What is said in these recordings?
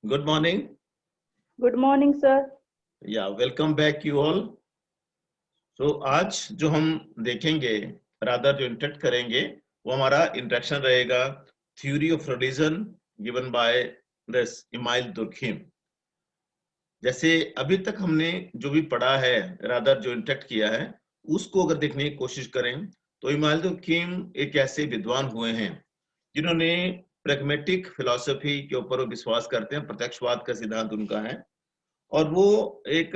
Good morning. Good morning, sir. Yeah, welcome back you all. So आज जो हम देखेंगे रादर जो इंटरेक्ट करेंगे वो हमारा इंट्रेक्शन रहेगा theory of religion given by this email Durkheim. जैसे अभी तक हमने जो भी पढ़ा है रादर जो इंटरेक्ट किया है उसको अगर देखने की कोशिश करें तो इमाइल दुर्खीम एक ऐसे विद्वान हुए हैं जिन्होंने प्रैग्मेटिक फिलॉसफी के ऊपर वो विश्वास करते हैं, प्रत्यक्षवाद का सिद्धांत उनका है। और वो एक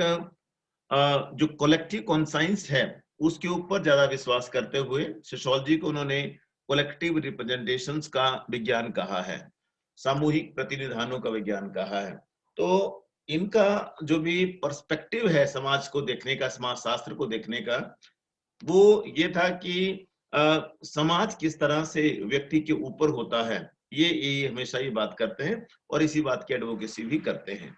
जो कलेक्टिव कॉन्साइंस है उसके ऊपर ज्यादा विश्वास करते हुए सोशियोलॉजी को उन्होंने कलेक्टिव रिप्रेजेंटेशंस का विज्ञान कहा है, सामूहिक प्रतिनिधानों का विज्ञान कहा है। तो इनका जो भी पर्सपेक्टिव है समाज को देखने का, समाज शास्त्र को देखने का, वो ये था कि समाज किस तरह से व्यक्ति के ऊपर होता है, ये हमेशा ये बात करते हैं और इसी बात की एडवोकेसी भी करते हैं।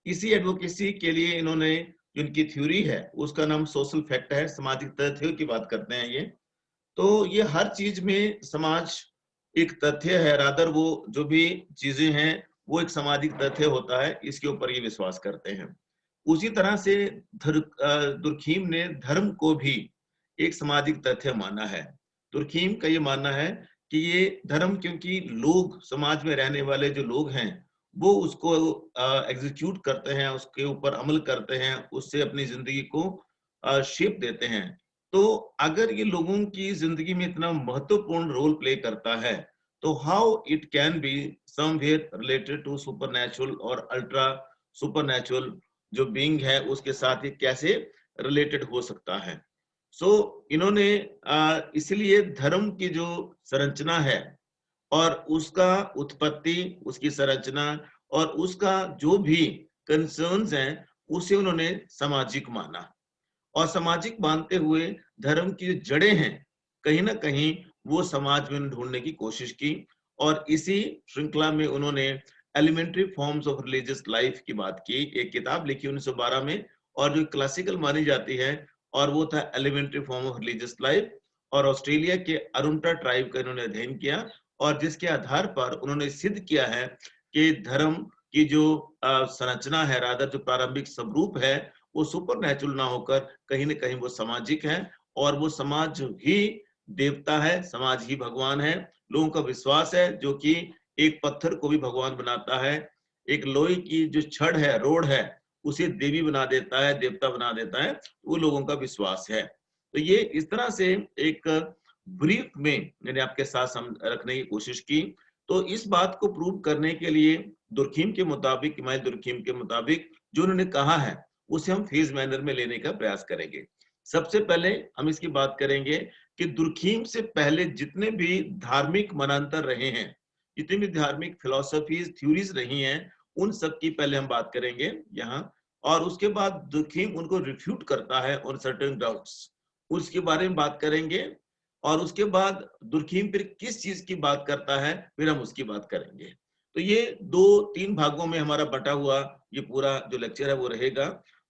इसी एडवोकेसी के लिए इन्होंने जो इनकी थ्योरी है उसका नाम सोशल फैक्ट है, सामाजिक तथ्यों की बात करते हैं ये। तो ये हर चीज में समाज एक तथ्य है, रादर वो जो भी चीजें हैं वो एक सामाजिक तथ्य होता है, इसके ऊपर ये विश्वास करते हैं। उसी तरह से दुर्खीम ने धर्म को भी एक सामाजिक तथ्य माना है। दुर्खीम का ये मानना है कि ये धर्म, क्योंकि लोग समाज में रहने वाले जो लोग हैं वो उसको एग्जीक्यूट करते हैं, उसके ऊपर अमल करते हैं, उससे अपनी जिंदगी को शेप देते हैं। तो अगर ये लोगों की जिंदगी में इतना महत्वपूर्ण रोल प्ले करता है तो how it can be somewhere related to supernatural और अल्ट्रा सुपरनैचुरल जो बीइंग है उसके साथ ये कैसे रिलेटेड हो सकता है। सो इन्होंने इसलिए धर्म की जो संरचना है और उसका उत्पत्ति, उसकी संरचना और उसका जो भी कंसर्न्स हैं उसे उन्होंने सामाजिक माना। और सामाजिक मानते हुए धर्म की जो जड़ें हैं कहीं ना कहीं वो समाज में ढूंढने की कोशिश की। और इसी श्रृंखला में उन्होंने elementary forms of religious life की बात की, एक किताब लिखी 1912 में, और जो क्लासिकल मानी जाती है, और वो था elementary form of religious life. और ऑस्ट्रेलिया के अरुंटा ट्राइब का इन्होंने अध्ययन किया और जिसके आधार पर उन्होंने सिद्ध किया है कि धर्म की जो संरचना है, रादर जो प्रारंभिक स्वरूप है, वो सुपर नेचुरल ना होकर कहीं ना कहीं वो सामाजिक है। और वो समाज ही देवता है, समाज ही भगवान है। लोगों का विश्वास है जो कि एक पत्थर को भी भगवान बनाता है, एक लोहे की जो छड़ है, रोड है, उसे देवी बना देता है, देवता बना देता है, वो लोगों का विश्वास है। तो ये इस तरह से एक ब्रीफ में मैंने आपके साथ रखने की कोशिश की। तो इस बात को प्रूव करने के लिए दुर्खीम के मुताबिक, इमाम दुर्खीम के मुताबिक जो उन्होंने कहा है उसे हम फेज मैनर में लेने का प्रयास करेंगे। सबसे पहले हम इसकी बात करेंगे कि दुर्खीम से पहले जितने भी धार्मिक मनांतर रहे हैं, जितनी भी धार्मिक फिलोसफीज, थ्योरीज रही हैं, उन सब की पहले हम बात करेंगे यहाँ। और उसके बाद दुर्खीम उनको रिफ्यूट करता है ऑन सर्टेन डाउट्स, उसके बारे में बात करेंगे। और उसके बाद दुर्खीम फिर किस चीज की बात करता है फिर हम उसकी बात करेंगे। तो ये 2-3 भागों में हमारा बटा हुआ ये पूरा जो लेक्चर है वो रहेगा।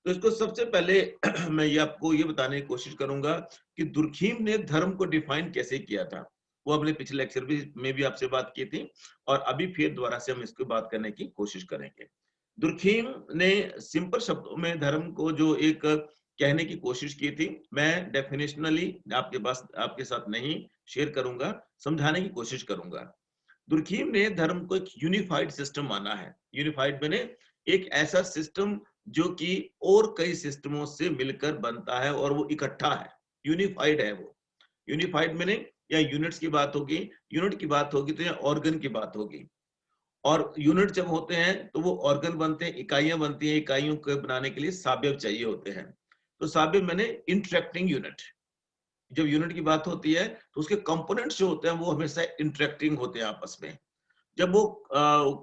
तो इसको सबसे पहले मैं ये आपको ये बताने की कोशिश करूंगा कि दुर्खीम ने धर्म को डिफाइन कैसे किया था। वो अपने पिछले लेक्चर में भी आपसे बात की थी और अभी फिर दोबारा से हम इसको बात करने की कोशिश करेंगे। दुर्खीम ने सिंपल शब्दों में धर्म को जो एक कहने की कोशिश की थी, मैं डेफिनेशनली आपके पास आपके साथ नहीं शेयर करूंगा, समझाने की कोशिश करूंगा। दुर्खीम ने धर्म को एक यूनिफाइड सिस्टम माना है। यूनिफाइड मैंने एक ऐसा सिस्टम जो कि और कई सिस्टमों से मिलकर बनता है और वो इकट्ठा है, यूनिफाइड है वो। यूनिफाइड मैंने या यूनिट्स की बात होगी, यूनिट की बात होगी तो या ऑर्गन की बात होगी। और यूनिट जब होते हैं तो वो ऑर्गन बनते हैं, इकाइयां बनती हैं, इकाइयों को बनाने के लिए सावयव चाहिए होते हैं। तो सावयव मैंने इंटरेक्टिंग यूनिट। जब यूनिट की बात होती है तो उसके कंपोनेंट्स जो होते हैं वो हमेशा इंटरेक्टिंग होते हैं आपस में। जब वो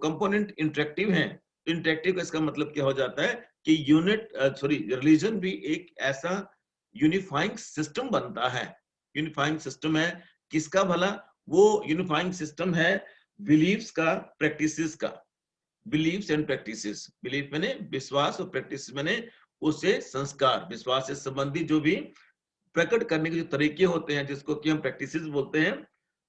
कंपोनेंट इंटरेक्टिव हैं तो इंटरेक्टिव का इसका मतलब क्या हो जाता है कि यूनिट रिलीजन भी एक ऐसा यूनिफाइंग सिस्टम बनता है। यूनिफाइंग सिस्टम है किसका भला? वो यूनिफाइंग सिस्टम है बिलीव्स का, प्रैक्टिसेस का। बिलीव्स एंड प्रैक्टिसेस, बिलीफ मैंने विश्वास और प्रैक्टिस मैंने उसे संस्कार, विश्वास से संबंधित जो भी प्रकट करने के जो तरीके होते हैं जिसको कि हम प्रैक्टिसेस बोलते हैं,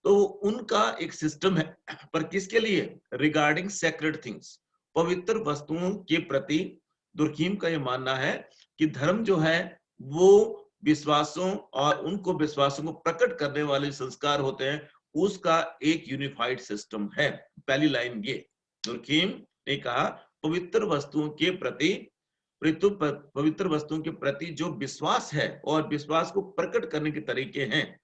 तो उनका एक सिस्टम है। पर किसके लिए? रिगार्डिंग सेक्रेड थिंग्स, पवित्र वस्तुओं के प्रति दुर्खीम का यह मानना है कि धर्म जो है वो विश्वासों और उनको विश्वासों को प्रकट करने वाले संस्कार होते हैं, उसका एक यूनिफाइड सिस्टम है। पहली लाइन ये दुर्खीम ने कहा पवित्र वस्तुओं के प्रति पवित्र वस्तुओं के प्रति जो विश्वास है और विश्वास को प्रकट करने के तरीके हैं,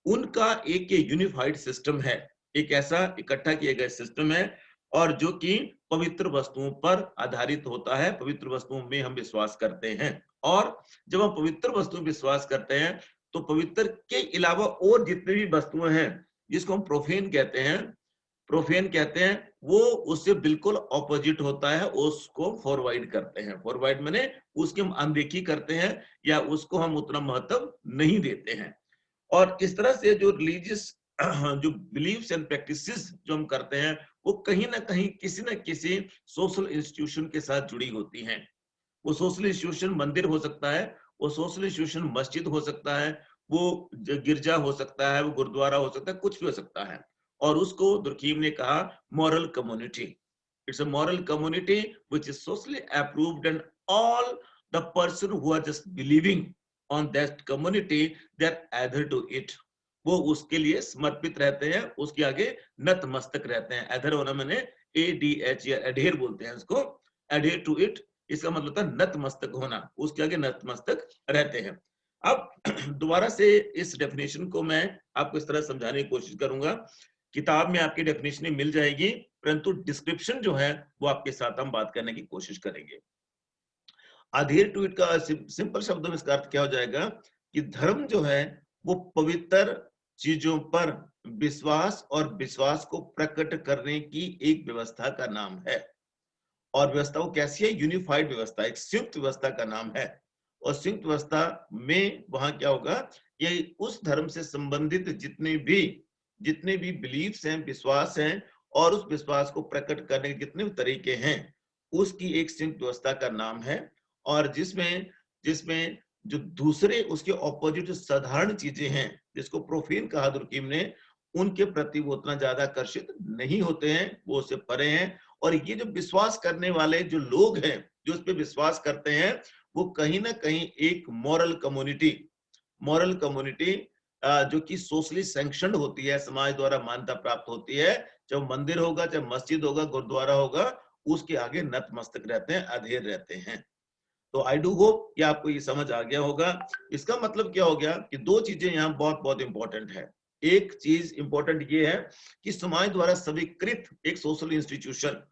उनका एक यूनिफाइड सिस्टम है, एक ऐसा इकट्ठा किया गया सिस्टम है और जो कि पवित्र वस्तुओं पर आधारित होता है। पवित्र वस्तुओं में हम विश्वास करते हैं और जब हम पवित्र वस्तुओं में विश्वास करते हैं तो पवित्र के अलावा और जितने भी वस्तुएं हैं जिसको हम प्रोफेन कहते हैं वो उससे बिल्कुल ऑपोजिट होता है, उसको फॉरवर्ड करते हैं। फॉरवर्ड माने उसकी हम अनदेखी करते हैं या उसको हम उतना महत्व नहीं देते हैं। और इस तरह से जो रिलीजियस जो बिलीव्स एंड प्रैक्टिसेस जो हम करते हैं वो कहीं ना कहीं किसी न किसी सोशल इंस्टीट्यूशन के साथ जुड़ी होती हैं। वो सोशल इंस्टीट्यूशन मंदिर हो सकता है, वो सोशल इंस्टीट्यूशन मस्जिद हो सकता है, वो गिरजा हो सकता है, वो गुरुद्वारा हो सकता है, कुछ भी हो सकता है। और उसको दुर्खीम ने कहा moral community. It's a moral community which is socially approved and all the person who are just believing on that community they are adhere to it. वो उसके लिए समर्पित रहते हैं, उसके आगे नतमस्तक रहते हैं। एडर होना मैंने ADH या एडहेर बोलते हैं इसको, एडहेर टू इट। इसका मतलब होता है नतमस्तक होना, उसके आगे नतमस्तक रहते हैं। अब दोबारा से इस डेफिनेशन को मैं आपको इस तरह समझाने की कोशिश करूंगा। किताब में आपकी डेफिनेशन मिल जाएगी, परंतु डिस्क्रिप्शन जो है वो आपके साथ हम बात करने की कोशिश करेंगे। अधेर टू इट का सिंपल शब्दों में इसका अर्थ क्या हो जाएगा कि धर्म जो है वो पवित्र चीजों पर विश्वास और विश्वास को प्रकट करने की एक व्यवस्था का नाम है। और व्यवस्था वो कैसी है? यूनिफाइड व्यवस्था, एक संयुक्त व्यवस्था का नाम है। और संयुक्त व्यवस्था में वहां क्या होगा, ये उस धर्म से संबंधित जितने भी बिलीफ्स हैं, विश्वास हैं, और उस विश्वास को प्रकट करने के जितने भी तरीके हैं, उसकी एक संयुक्त व्यवस्था का नाम है। और जिसमें जिसमें जो दूसरे उसके ऑपोजिट साधारण चीजें हैं, जिसको प्रोफेन कहा दुर्कीम ने, उनके प्रति वो उतना ज्यादा आकर्षित नहीं होते हैं, वो उससे परे हैं। और ये जो विश्वास करने वाले जो लोग हैं, जो उस पर विश्वास करते हैं, वो कहीं ना कहीं एक मॉरल कम्युनिटी जो कि सोशली सैंक्शनड होती है, समाज द्वारा मान्यता प्राप्त होती है। चाहे मंदिर होगा, चाहे मस्जिद होगा, गुरुद्वारा होगा, उसके आगे नतमस्तक रहते हैं, अधेर रहते हैं। तो आई डू होप कि आपको ये समझ आ गया होगा। इसका मतलब क्या हो गया कि दो चीजें यहाँ बहुत बहुत इंपॉर्टेंट है। एक चीज इंपॉर्टेंट ये है कि समाज द्वारा स्वीकृत एक सोशल इंस्टीट्यूशन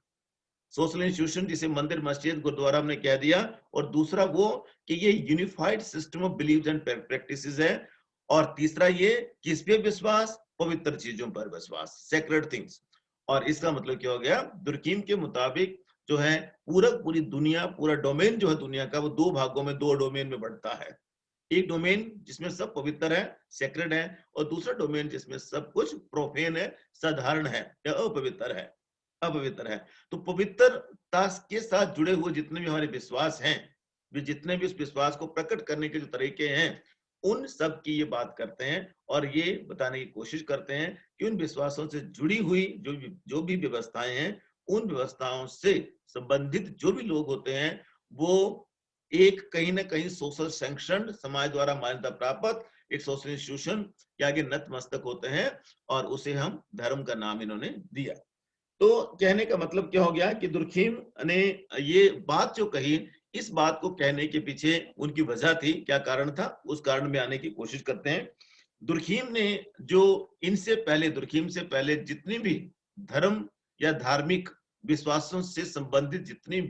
जिसे मंदिर, मस्जिद, गुरुद्वारा हमने कह दिया। और दूसरा वो कि ये unified system of believes and practices है। और तीसरा ये किस पे विश्वास? पवित्र चीजों पर विश्वास, सेक्रेड थिंग्स। और इसका मतलब क्या हो गया? दुर्कीम के मुताबिक जो है पूरी दुनिया, पूरा डोमेन जो है दुनिया का, वो दो भागों में, दो डोमेन में बढ़ता है। एक डोमेन जिसमें सब पवित्र है, सेक्रेड है, और दूसरा डोमेन जिसमें सब कुछ प्रोफेन है, साधारण है या अपवित्र है। तो पवित्रता के साथ जुड़े हुए जितने भी हमारे विश्वास हैं, वे जितने भी उस विश्वास को प्रकट करने के जो तरीके हैं, उन सब की ये बात करते हैं और ये बताने की कोशिश करते हैं कि उन विश्वासों से जुड़ी हुई जो भी व्यवस्थाएं हैं, उन व्यवस्थाओं से संबंधित जो भी लोग होते हैं, वो एक कहीं ना कहीं सोशल सैंक्शन, समाज द्वारा मान्यता प्राप्त एक सोशल इंस्टीट्यूशन के आगे नतमस्तक होते हैं, और उसे हम धर्म का नाम इन्होंने दिया। तो कहने का मतलब क्या हो गया कि दुर्खीम ने ये बात जो कही, इस बात को कहने के पीछे उनकी वजह थी, क्या कारण था, उस कारण में आने की कोशिश करते हैं। दुर्खीम ने जो दुर्खीम से पहले जितनी भी धर्म या धार्मिक विश्वासों से संबंधित जितनी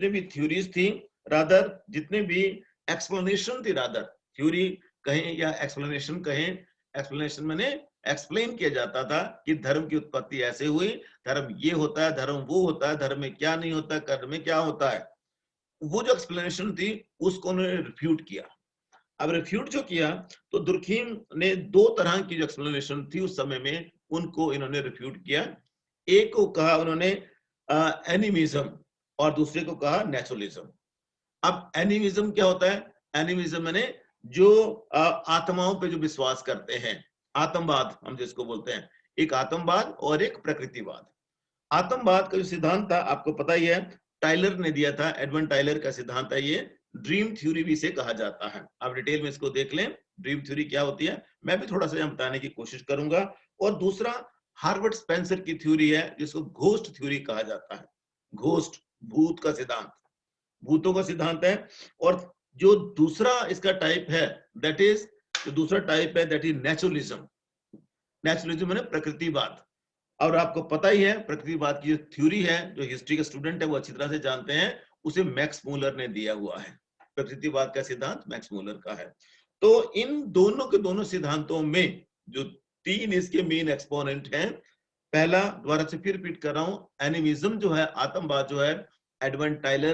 भी थ्योरीज थी, रादर जितने भी एक्सप्लेनेशन थी, रादर थ्योरी कहें या एक्सप्लेनेशन कहें, एक्सप्लेनेशन मैंने एक्सप्लेन किया जाता था कि धर्म की उत्पत्ति ऐसे हुई, धर्म ये होता है, धर्म वो होता है, धर्म में क्या नहीं होता, कर्म में क्या होता है। वो जो एक्सप्लेनेशन थी उसको उन्होंने रिफ्यूट किया। अब रिफ्यूट जो किया, तो दुर्खीम ने दो तरह की जो एक्सप्लेनेशन थी उस समय में, उनको इन्होंने रिफ्यूट किया। एक को कहा उन्होंने एनिमिज्म, और दूसरे को कहा नेचुरलिज्म। अब एनिमिज्म क्या होता है? एनिमिज्म माने जो आत्माओं पे जो विश्वास करते हैं, आत्मवाद हम जिसको बोलते हैं, एक आत्मवाद और एक प्रकृतिवाद। आत्मवाद का जो सिद्धांत था आपको पता ही है, टाइलर ने दिया था, एडमंड टाइलर का सिद्धांत है ये, ड्रीम थ्योरी भी इसे कहा जाता है। आप डिटेल में इसको देख लें, ड्रीम थ्योरी क्या होती है, मैं भी थोड़ा सा यहाँ बताने की कोशिश करूंगा। और दूसरा हार्वर्ड स्पेंसर की थ्योरी है जिसको घोस्ट थ्योरी कहा जाता है। घोस्ट, भूत का सिद्धांत, भूतों का सिद्धांत है। और जो दूसरा इसका टाइप है, दैट इज, जो दूसरा टाइप है दैट इज नेचुरलिज्म। नेचुरलिज्म है प्रकृतिवाद। और आपको पता ही है प्रकृतिवाद की जो थ्योरी है, जो हिस्ट्री के स्टूडेंट है वो अच्छी तरह से जानते हैं, उसे मैक्स मूलर ने दिया हुआ है। प्रकृतिवाद का सिद्धांत मैक्स मूलर का है। तो इन दोनों के दोनों सिद्धांतों में जो तीन इसके मेन एक्सपोनेंट हैं, पहला दोबारा से फिर रिपीट कर रहा हूं, एनिमिज्म जो है, आत्मवाद जो है, एडमंड टाइलर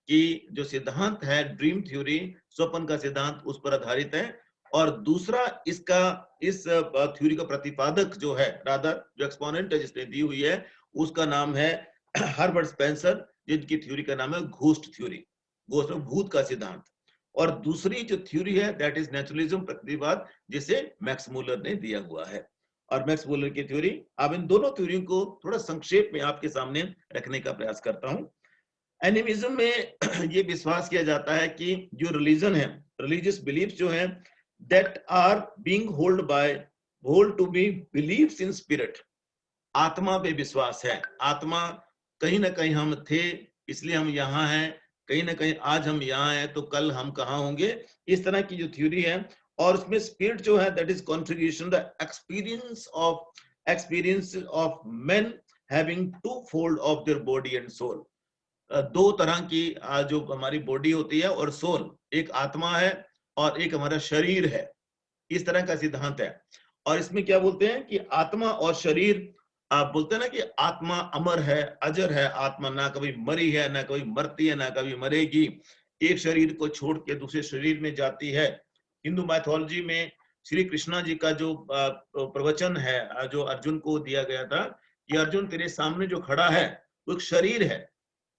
की जो सिद्धांत है ड्रीम थ्योरी, स्वप्न का सिद्धांत, उस पर आधारित है। और दूसरा इसका, इस थ्योरी का प्रतिपादक जो है, रादर जो एक्सपोनेंट है जिसने दी हुई है, उसका नाम है हार्वर्ड स्पेंसर, जिनकी थ्योरी का नाम है घोस्ट थ्योरी, घोस्ट भूत का सिद्धांत। और दूसरी जो थ्योरी है दैट इज नेचुरलिज्म, प्रकृतिवाद, जिसे मैक्स मूलर ने दिया हुआ है। और मैक्स मूलर की थ्योरी, अब इन दोनों थ्योरियों को थोड़ा संक्षेप में आपके सामने रखने का प्रयास करता हूं। एनिमिज्म में ये विश्वास किया जाता है कि जो रिलीजन है, रिलीजियस बिलीफ जो है, that are being hold to be believes in spirit, आत्मा पे विश्वास है। आत्मा, कहीं ना कहीं हम थे इसलिए हम यहाँ हैं, कहीं ना कहीं आज हम यहाँ हैं तो कल हम कहाँ होंगे, इस तरह की जो थ्योरी है। और उसमें स्पिरिट जो है that is contribution, the experience of men having two fold of their body and soul. दो तरह की जो हमारी बॉडी होती है और सोल, एक आत्मा है और एक हमारा शरीर है, इस तरह का सिद्धांत है। और इसमें क्या बोलते हैं कि आत्मा और शरीर, आप बोलते हैं ना कि आत्मा अमर है, अजर है, आत्मा ना कभी मरी है, ना कभी मरती है, ना कभी मरेगी, एक शरीर को छोड़ के दूसरे शरीर में जाती है। हिंदू मैथोलॉजी में श्री कृष्णा जी का जो प्रवचन है, जो अर्जुन को दिया गया था कि अर्जुन तेरे सामने जो खड़ा है वो एक शरीर है,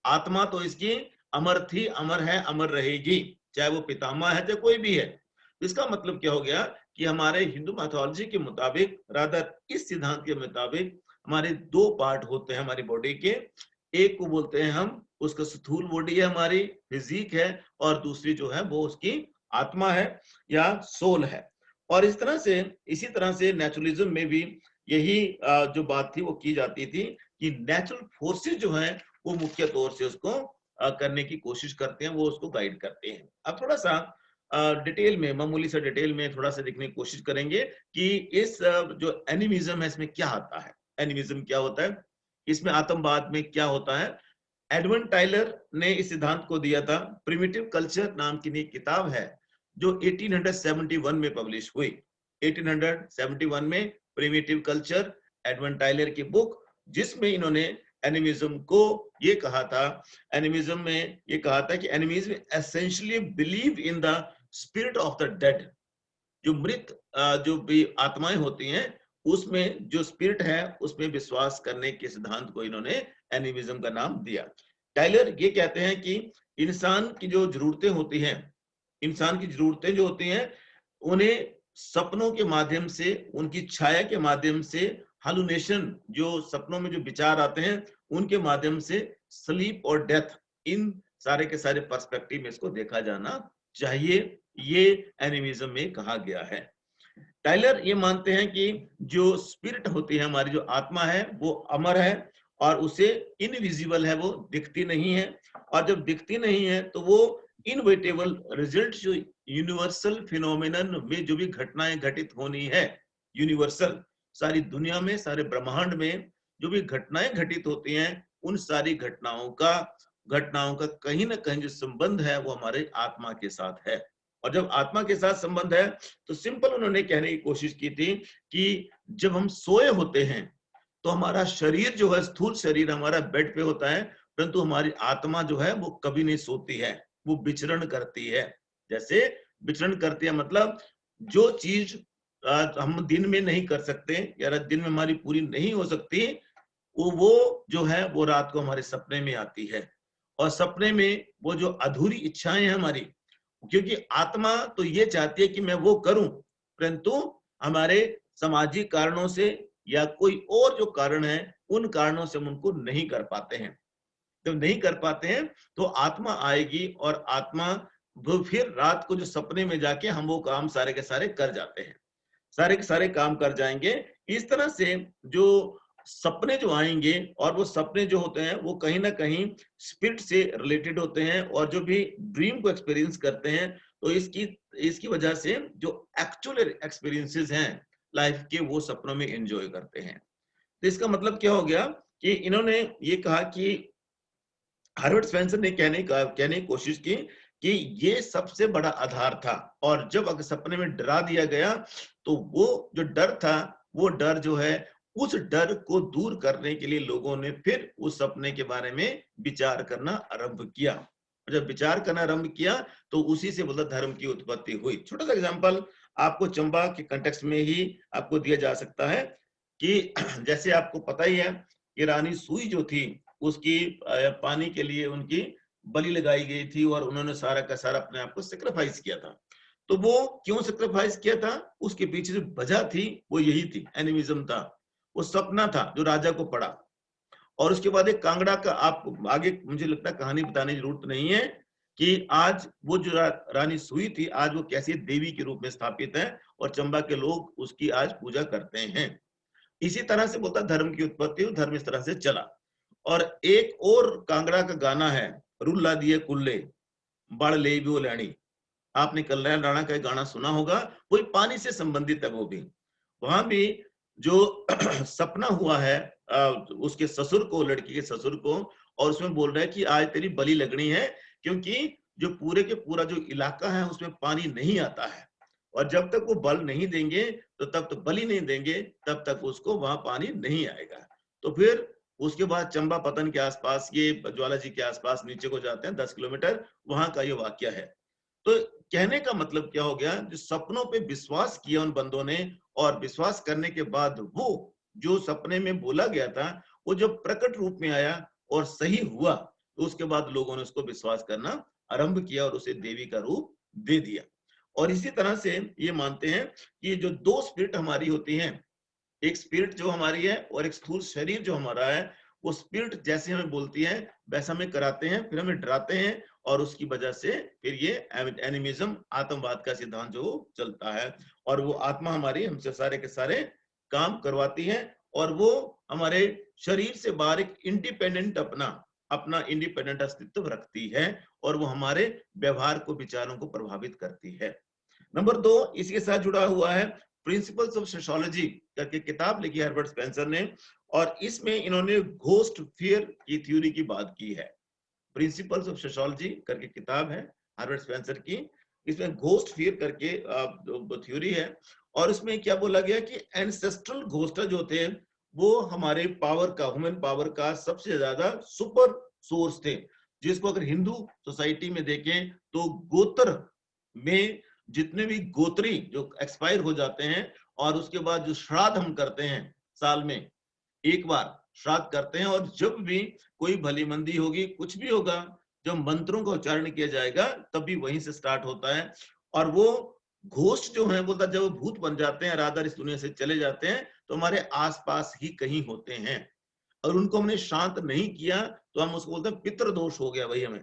आत्मा तो इसकी अमर थी, अमर है, अमर रहेगी, चाहे वो पितामह है चाहे कोई भी है। इसका मतलब क्या हो गया कि हमारे हिंदू मैथोलॉजी के मुताबिक, रादर इस सिद्धांत के मुताबिक, हमारे दो पार्ट होते हैं हमारी बॉडी के। एक को बोलते हैं हम, उसका स्थूल बॉडी है, हमारी फिजिक है, और दूसरी जो है वो उसकी आत्मा है या सोल है। और इस तरह से, इसी तरह से नेचुरलिज्म में भी यही जो बात थी वो की जाती थी कि नेचुरल फोर्सेस जो है वो मुख्य तौर से उसको करने की कोशिश करते हैं, वो उसको गाइड करते हैं। अब थोड़ा सा डिटेल में, मामूली सा डिटेल में थोड़ा सा देखने की कोशिश करेंगे कि इस जो एनिमिज्म है इसमें क्या आता है, एनिमिज्म क्या होता है, इसमें आतंकवाद में क्या होता है। एडमंड टाइलर ने इस सिद्धांत को दिया था, प्रिमिटिव कल्चर नाम की एक किताब है जो 1871 में पब्लिश हुई। 1871 में प्रिमिटिव कल्चर, एडमंड टाइलर की बुक, जिसमें इन्होंने एनिमिज्म को ये कहा था, एनिमिज्म में ये कहा था कि animism essentially believe in the spirit of the dead, जो मृत जो भी आत्माएं होती हैं उसमें जो स्पिरिट है उसमें विश्वास करने के सिद्धांत को इन्होंने एनिमिज्म का नाम दिया। टाइलर ये कहते हैं कि इंसान की जो जरूरतें होती हैं, इंसान की जरूरतें जो होती हैं, उन्हें सपनों के माध्यम से, उनकी छाया के माध्यम से, हालुनेशन, जो सपनों में जो विचार आते हैं उनके माध्यम से, स्लीप और डेथ, इन सारे के सारे पर्सपेक्टिव में इसको देखा जाना चाहिए, ये एनिमिज्म में कहा गया है। टाइलर ये मानते हैं कि जो स्पिरिट होती है, हमारी जो आत्मा है, वो अमर है और उसे इनविजिबल है, वो दिखती नहीं है। और जब दिखती नहीं है तो वो इनविटेबल रिजल्ट, जो यूनिवर्सल फिनोमिनन में जो भी घटनाएं घटित होनी है, यूनिवर्सल, सारी दुनिया में, सारे ब्रह्मांड में जो भी घटनाएं घटित होती हैं, उन सारी घटनाओं का कहीं ना कहीं जो संबंध है वो हमारे आत्मा के साथ है। और जब आत्मा के साथ संबंध है तो सिंपल उन्होंने कहने की कोशिश की थी कि जब हम सोए होते हैं तो हमारा शरीर जो है, स्थूल शरीर हमारा बेड पे होता है, परंतु हमारी आत्मा जो है वो कभी नहीं सोती है, वो विचरण करती है। जैसे विचरण करती है मतलब जो चीज हम दिन में नहीं कर सकते या दिन में हमारी पूरी नहीं हो सकती, वो जो है वो रात को हमारे सपने में आती है। और सपने में वो जो अधूरी इच्छाएं हैं हमारी, क्योंकि आत्मा तो ये चाहती है कि मैं वो करूं, परंतु हमारे सामाजिक कारणों से या कोई और जो कारण है, उन कारणों से हम उनको नहीं कर पाते हैं। जब नहीं कर पाते हैं तो आत्मा आएगी और आत्मा वो फिर रात को जो सपने में जाके हम वो काम सारे के सारे कर जाते हैं, सारे के सारे काम कर जाएंगे। इस तरह से जो सपने जो आएंगे और वो सपने जो होते हैं वो कहीं ना कहीं स्पिरिट से रिलेटेड होते हैं, और जो भी ड्रीम को एक्सपीरियंस करते हैं तो इसकी इसकी वजह से जो एक्चुअल एक्सपीरियंसेस हैं लाइफ के, वो सपनों में एंजॉय करते हैं। तो इसका मतलब क्या हो गया कि इन्होंने ये कहा कि हार्वर्ड स्पेंसर ने कहने की कोशिश की कि ये सबसे बड़ा आधार था, और जब अगर सपने में डरा दिया गया तो वो जो डर था, वो डर जो है, उस डर को दूर करने के लिए लोगों ने फिर उस सपने के बारे में विचार करना आरंभ किया। जब विचार करना आरंभ किया तो उसी से मतलब धर्म की उत्पत्ति हुई। छोटा सा एग्जांपल आपको चंबा के कंटेक्स्ट में ही आपको दिया जा सकता है कि जैसे आपको पता ही है कि रानी सुई जो थी, उसकी पानी के लिए उनकी बलि लगाई गई थी और उन्होंने सारा का सारा अपने आप को सेक्रीफाइस किया था। तो वो क्यों सेक्रीफाइस किया था, उसके पीछे जो वजह थी वो यही थी, एनिमिज्म था, वो सपना था जो राजा को पड़ा। और उसके बाद एक कांगड़ा का, आप आगे मुझे लगता है कहानी बताने की जरूरत नहीं है कि आज वो जो रानी सुई थी, आज वो कैसी देवी के रूप में स्थापित है और चंबा के लोग उसकी आज पूजा करते हैं। इसी तरह से बोलता धर्म की उत्पत्ति, धर्म इस तरह से चला। और एक और कांगड़ा का गाना है, रुल्ला दिए कुल्ले बड़ ले भी वो लैनी, आपने कल्याण राणा का एक गाना सुना होगा, वही पानी से संबंधित है वो भी। वहां भी जो सपना हुआ है उसके ससुर को, लड़की के ससुर को, और उसमें बोल रहा है कि आज तेरी बलि लगनी है, क्योंकि जो पूरे के पूरा जो इलाका है उसमें पानी नहीं आता है, और जब तक वो बल नहीं देंगे तो तब तक बलि नहीं देंगे, तब तक उसको वहां पानी नहीं आएगा। तो फिर उसके बाद चंबा पतन के आसपास, ये ज्वाला जी के आसपास नीचे को जाते हैं 10 किलोमीटर, वहां का ये वाक्य है। तो कहने का मतलब क्या हो गया, जो सपनों पे विश्वास किया उन बंदों ने, और विश्वास करने के बाद वो जो सपने में बोला गया था वो जब प्रकट रूप में आया और सही हुआ, तो उसके बाद लोगों ने उसको विश्वास करना आरंभ किया और उसे देवी का रूप दे दिया। और इसी तरह से ये मानते हैं कि जो दो स्पिरिट हमारी होती हैं, एक स्पिरिट जो हमारी है और एक स्थूल शरीर जो हमारा है, वो स्पिरिट जैसे हमें बोलती है वैसा हमें कराते हैं, फिर हमें डराते हैं, और उसकी वजह से फिर ये एनिमिज्म, आतंकवाद का सिद्धांत जो चलता है, और वो आत्मा हमारी हमसे सारे के सारे काम करवाती है, और वो हमारे शरीर से बाहर एक इंडिपेंडेंट अपना अपना इंडिपेंडेंट अस्तित्व रखती है, और वो हमारे व्यवहार को, विचारों को प्रभावित करती है। नंबर 2 इसके साथ जुड़ा हुआ है, प्रिंसिपल्स ऑफ सोशियोलॉजी करके किताब लिखी हर्बर्ट स्पेंसर ने, और इसमें इन्होंने घोस्ट फियर की थ्योरी की बात की है। प्रिंसिपल्स ऑफ सोशियोलॉजी करके किताब है हर्बर्ट स्पेंसर की, इसमें घोस्ट फियर करके थ्योरी है, और इसमें क्या बोला गया कि एंसेस्ट्रल घोस्ट जो थे वो हमारे पावर का, ह्यूमन पावर का सबसे ज्यादा सुपर सोर्स थे, जिसको अगर हिंदू सोसाइटी में देखें तो गोत्र में जितने भी गोत्री जो एक्सपायर हो जाते हैं, और उसके बाद जो श्राद्ध हम करते हैं, साल में एक बार श्राद्ध करते हैं, और जब भी कोई भली मंदी होगी, कुछ भी होगा, जब मंत्रों का उच्चारण किया जाएगा तब भी वहीं से स्टार्ट होता है। और वो घोस्ट जो है बोलता, जब वो भूत बन जाते हैं, राधा इस दुनिया से चले जाते हैं, तो हमारे आसपास ही कहीं होते हैं, और उनको हमने शांत नहीं किया तो हम उसको बोलते हैं पितृदोष हो गया भाई, हमें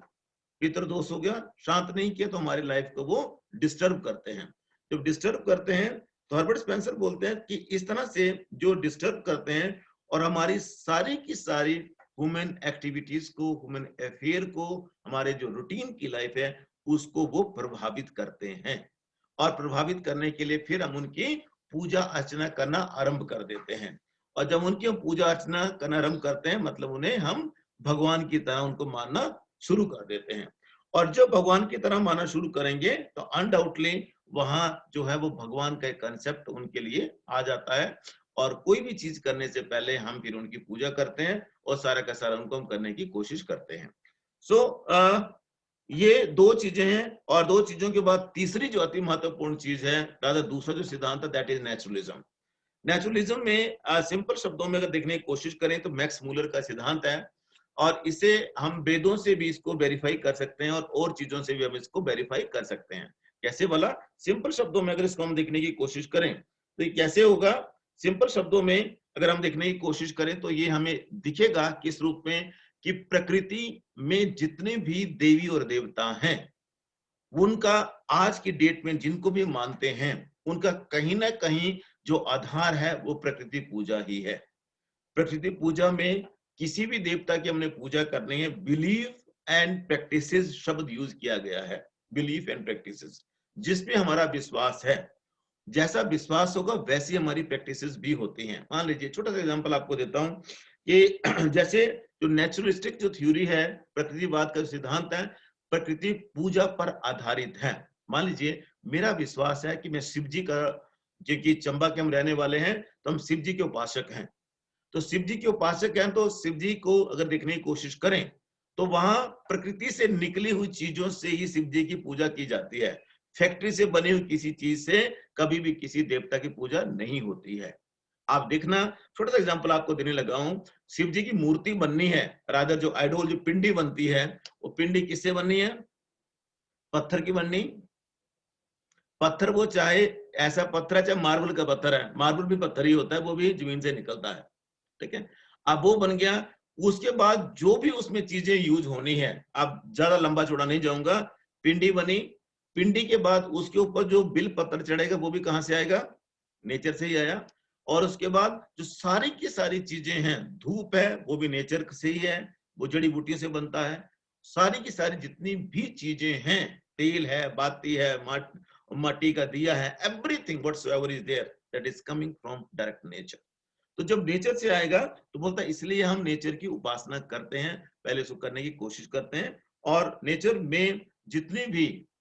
पितृदोष हो गया, शांत नहीं किया तो हमारी लाइफ को वो डिस्टर्ब करते हैं। जब डिस्टर्ब करते हैं तो हर्बर्ट स्पेंसर बोलते हैं कि इस तरह से जो डिस्टर्ब करते हैं और हमारी सारी की सारी ह्यूमन एक्टिविटीज को, ह्यूमन अफेयर को, हमारे जो रूटीन की लाइफ है उसको वो प्रभावित करते हैं, और प्रभावित करने के लिए फिर हम उनकी पूजा अर्चना करना आरंभ कर देते हैं। और जब उनकी हम पूजा अर्चना करना आरंभ करते हैं, मतलब उन्हें हम भगवान की तरह उनको मानना शुरू कर देते हैं। और जब भगवान की तरह मानना शुरू करेंगे तो अनडाउटली वहां जो है वो भगवान का एक कंसेप्ट उनके लिए आ जाता है, और कोई भी चीज करने से पहले हम फिर उनकी पूजा करते हैं और सारा का सारा उनको हम करने की कोशिश करते हैं। सो ये दो चीजें हैं, और दो चीजों के बाद तीसरी जो अति महत्वपूर्ण चीज है, राधा दूसरा जो सिद्धांत है, दैट इज नेचुरलिज्म। नेचुरलिज्म में सिंपल शब्दों में अगर देखने की कोशिश करें तो मैक्स मूलर का सिद्धांत है, और इसे हम वेदों से भी इसको वेरीफाई कर सकते हैं और चीजों से भी हम इसको वेरीफाई कर सकते हैं। कैसे वाला, सिंपल शब्दों में अगर इसको हम देखने की कोशिश करें तो ये कैसे होगा। सिंपल शब्दों में अगर हम देखने की कोशिश करें तो ये हमें दिखेगा किस रूप में कि प्रकृति में जितने भी देवी और देवता हैं, उनका आज की डेट में जिनको भी मानते हैं, उनका कहीं ना कहीं जो आधार है वो प्रकृति पूजा ही है। प्रकृति पूजा में किसी भी देवता की हमने पूजा करनी है, बिलीव एंड प्रैक्टिसेस शब्द यूज किया गया है। बिलीफ एंड प्रैक्टिसेस, जिसमें हमारा विश्वास है, जैसा विश्वास होगा वैसी हमारी प्रैक्टिसेस भी होती हैं। मान लीजिए छोटा सा एग्जांपल आपको देता हूं कि जैसे जो नेचुरलिस्टिक जो थ्योरी है, प्रकृतिवाद का सिद्धांत है, प्रकृति पूजा पर आधारित है। मान लीजिए मेरा विश्वास है कि मैं शिव जी का, क्योंकि चंबा के हम रहने वाले हैं तो हम शिव जी के उपासक हैं, तो शिव जी के उपासक हैं तो शिव जी को अगर देखने की कोशिश करें तो वहां प्रकृति से निकली हुई चीजों से ही शिव जी की पूजा की जाती है। फैक्ट्री से बनी हुई किसी चीज से कभी भी किसी देवता की पूजा नहीं होती है। आप देखना, छोटा सा एग्जांपल आपको देने लगा हूं, शिव जी की मूर्ति बननी है, रादर जो आइडोल जो पिंडी बनती है, वो पिंडी किससे बननी है? पत्थर की बननी। पत्थर वो चाहे ऐसा पत्थर है, चाहे मार्बल का पत्थर है, मार्बल भी पत्थर ही होता है, वो भी जमीन से निकलता है, ठीक है। अब वो बन गया, उसके बाद जो भी उसमें चीजें यूज होनी है, अब ज्यादा लंबा चौड़ा नहीं जाऊंगा, पिंडी बनी, पिंडी के बाद उसके ऊपर जो बिल पत्थर चढ़ेगा वो भी कहां से आएगा? नेचर से ही आया। और उसके बाद जो सारी की सारी चीजें हैं, धूप है वो भी नेचर से ही है, वो जड़ी बूटियों से बनता है। सारी की सारी जितनी भी चीजें हैं, तेल है, बाती है, माटी का दिया है, everything whatsoever is there that is coming from direct nature. तो जब नेचर से आएगा तो बोलता है इसलिए हम नेचर की उपासना करते हैं, पहले उसको करने की कोशिश करते हैं। और नेचर में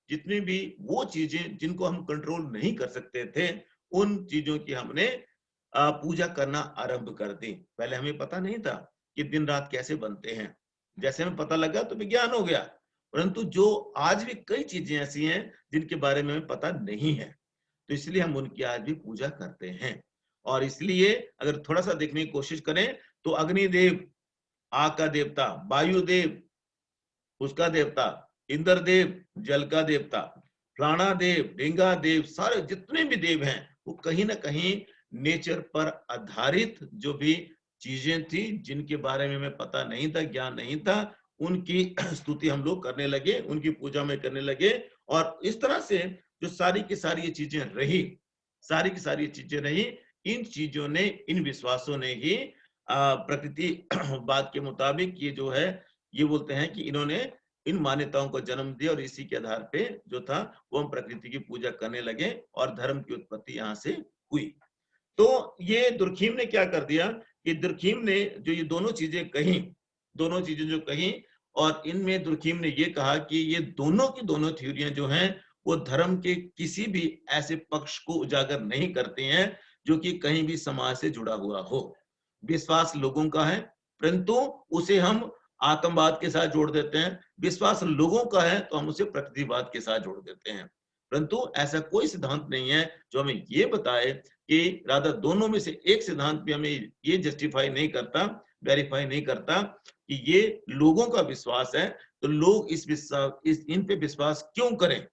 जितनी भी वो चीजें जिनको हम कंट्रोल नहीं कर सकते थे, उन चीजों की हमने पूजा करना आरंभ कर दी। पहले हमें पता नहीं था कि दिन रात कैसे बनते हैं, जैसे हमें पता लगा तो विज्ञान हो गया, परंतु जो आज भी कई चीजें ऐसी हैं जिनके बारे में हमें पता नहीं है, तो इसलिए हम उनकी आज भी पूजा करते हैं। और इसलिए अगर थोड़ा सा देखने की कोशिश करें तो अग्निदेव आग का देवता, वायुदेव उसका देवता, इंद्रदेव जल का देवता, फलाना देव, ढींगा देव, सारे जितने भी देव हैं वो कहीं ना कहीं नेचर पर आधारित जो भी चीजें थी जिनके बारे में हमें पता नहीं था, ज्ञान नहीं था, उनकी स्तुति हम लोग करने लगे, उनकी पूजा में करने लगे। और इस तरह से जो सारी की सारी ये चीजें रही, सारी की सारी चीजें रही, इन चीजों ने, इन विश्वासों ने ही प्रकृति बात के मुताबिक ये जो है, ये बोलते हैं कि इन्होंने इन मान्यताओं को जन्म दिया और इसी के आधार पे जो था वो हम प्रकृति की पूजा करने लगे और धर्म की उत्पत्ति यहाँ से हुई। तो ये दुर्खीम ने क्या कर दिया कि दुर्खीम ने जो ये दोनों चीजें कही, दोनों चीजें जो कही, और इनमें दुर्खीम ने ये कहा कि ये दोनों की दोनों थ्योरियां जो हैं वो धर्म के किसी भी ऐसे पक्ष को उजागर नहीं करते हैं जो कि कहीं भी समाज से जुड़ा हुआ हो। विश्वास लोगों का है, परंतु उसे हम आतंकवाद के साथ जोड़ देते हैं। विश्वास लोगों का है तो हम उसे प्रकृतिवाद के साथ जोड़ देते हैं, परंतु ऐसा कोई सिद्धांत नहीं है जो हमें ये बताए कि राधा दोनों में से एक सिद्धांत भी हमें ये जस्टिफाई नहीं करता, वेरीफाई नहीं करता कि ये लोगों का विश्वास है, तो लोग इन पे विश्वास क्यों करें?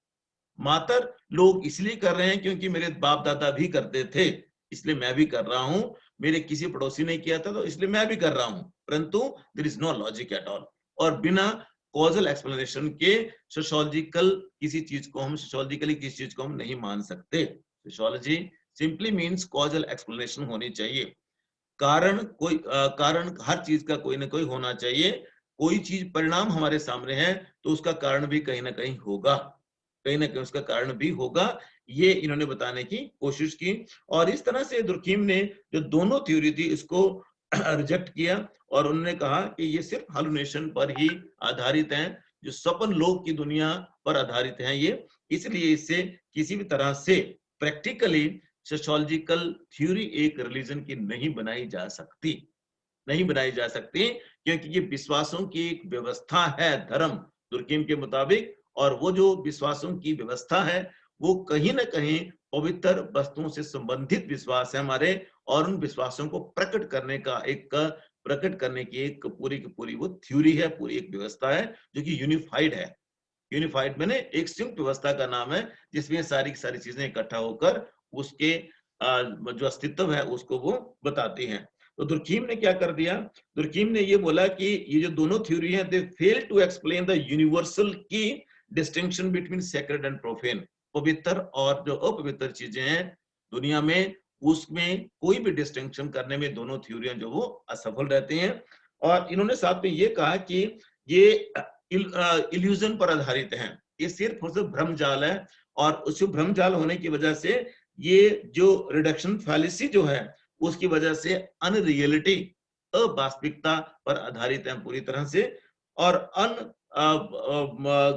मातर लोग इसलिए कर रहे हैं क्योंकि मेरे बाप दादा भी करते थे, इसलिए मैं भी कर रहा हूं, मेरे किसी पड़ोसी ने किया था तो इसलिए मैं भी कर रहा हूं, परंतु there is no logic at all. और बिना कॉजल एक्सप्लेनेशन के सोशियोलॉजिकल किसी चीज को हम, सोशियोलॉजिकली किसी चीज को हम नहीं मान सकते। Sociology simply means causal explanation होनी चाहिए, कारण हर चीज का कोई ना कोई होना चाहिए। कोई चीज परिणाम हमारे सामने है तो उसका कारण भी कहीं ना कहीं होगा, कहीं ना कहीं उसका कारण भी होगा, ये इन्होंने बताने की कोशिश की। और इस तरह से दुर्खीम ने जो दोनों थ्योरी थी इसको रिजेक्ट किया और उन्होंने कहा कि ये सिर्फ हालुनेशन पर ही आधारित हैं, जो सपन लोक की दुनिया पर आधारित हैं ये, इसलिए इससे किसी भी तरह से प्रैक्टिकली सोशियोलॉजिकल थ्योरी एक रिलीजन की नहीं बनाई जा सकती, नहीं बनाई जा सकती, क्योंकि ये विश्वासों की एक व्यवस्था है धर्म दुर्खीम के मुताबिक। और वो जो विश्वासों की व्यवस्था है वो कहीं ना कहीं पवित्र वस्तुओं से संबंधित विश्वास है हमारे, और उन विश्वासों को प्रकट करने की एक पूरी की पूरी वो थ्योरी है, पूरी एक व्यवस्था है जो कि यूनिफाइड है। यूनिफाइड मैंने एक संयुक्त व्यवस्था का नाम है जिसमें सारी की सारी चीजें इकट्ठा होकर उसके जो अस्तित्व है उसको वो बताती हैं। तो दुर्खीम ने क्या कर दिया, दुर्खीम ने ये बोला कि ये जो दोनों थ्योरी हैं, they fail to explain the universal की distinction between sacred and profane. पवित्र और जो अपवित्र चीजें हैं दुनिया में, उसमें कोई भी डिस्टिंक्शन करने में दोनों थ्योरियां जो वो असफल रहती हैं। और इन्होंने साथ में ये कहा कि ये इल्यूजन पर आधारित हैं, ये सिर्फ और सिर्फ भ्रमजाल है, और उस भ्रमजाल होने की वजह से ये जो रिडक्शन फैलिसी जो है उसकी वजह से अनरियलिटी, अवास्तविकता पर आधारित है पूरी तरह से। और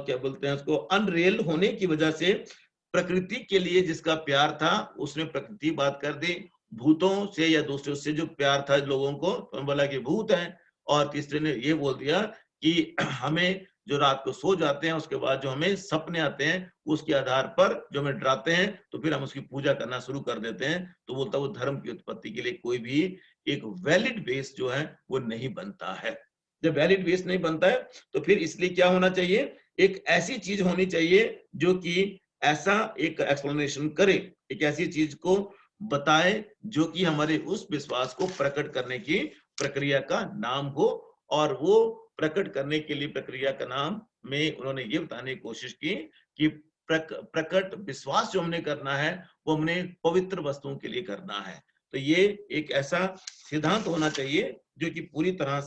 क्या बोलते हैं उसको, अनरियल होने की वजह से प्रकृति के लिए जिसका प्यार था उसने प्रकृति बात कर दी, भूतों से या दूसरों से जो प्यार था लोगों को तो बोला कि भूत है, और तीसरे ने ये बोल दिया कि हमें जो रात को सो जाते हैं उसके बाद जो हमें सपने आते हैं उसके आधार पर जो हमें डराते हैं तो फिर हम उसकी पूजा करना शुरू कर देते हैं। तो बोलता वो धर्म की उत्पत्ति के लिए कोई भी एक वैलिड बेस जो है वो नहीं बनता है। जब वैलिड बेस नहीं बनता है तो फिर इसलिए क्या होना चाहिए, एक ऐसी चीज होनी चाहिए जो कि ऐसा एक एक्सप्लेनेशन करे, एक ऐसी चीज को बताए जो कि हमारे उस विश्वास को प्रकट करने की प्रक्रिया का नाम हो। और वो प्रकट करने के लिए प्रक्रिया का नाम में उन्होंने ये बताने की कोशिश की कि प्रकट विश्वास जो हमने करना है वो हमने पवित्र वस्तुओं के लिए करना है। तो ये एक ऐसा सिद्धांत होना चाहिए जो कि पूरी तरह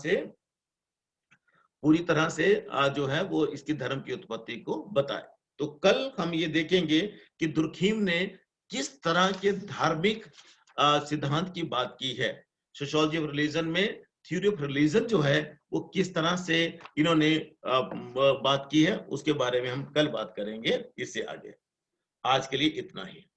से जो है वो इसकी धर्म की उत्पत्ति को बताए। तो कल हम ये देखेंगे कि दुर्खीम ने किस तरह के धार्मिक सिद्धांत की बात की है। सोशियोलॉजी ऑफ रिलीजन में थ्योरी ऑफ रिलीजन जो है वो किस तरह से इन्होंने बात की है उसके बारे में हम कल बात करेंगे इससे आगे। आज के लिए इतना ही।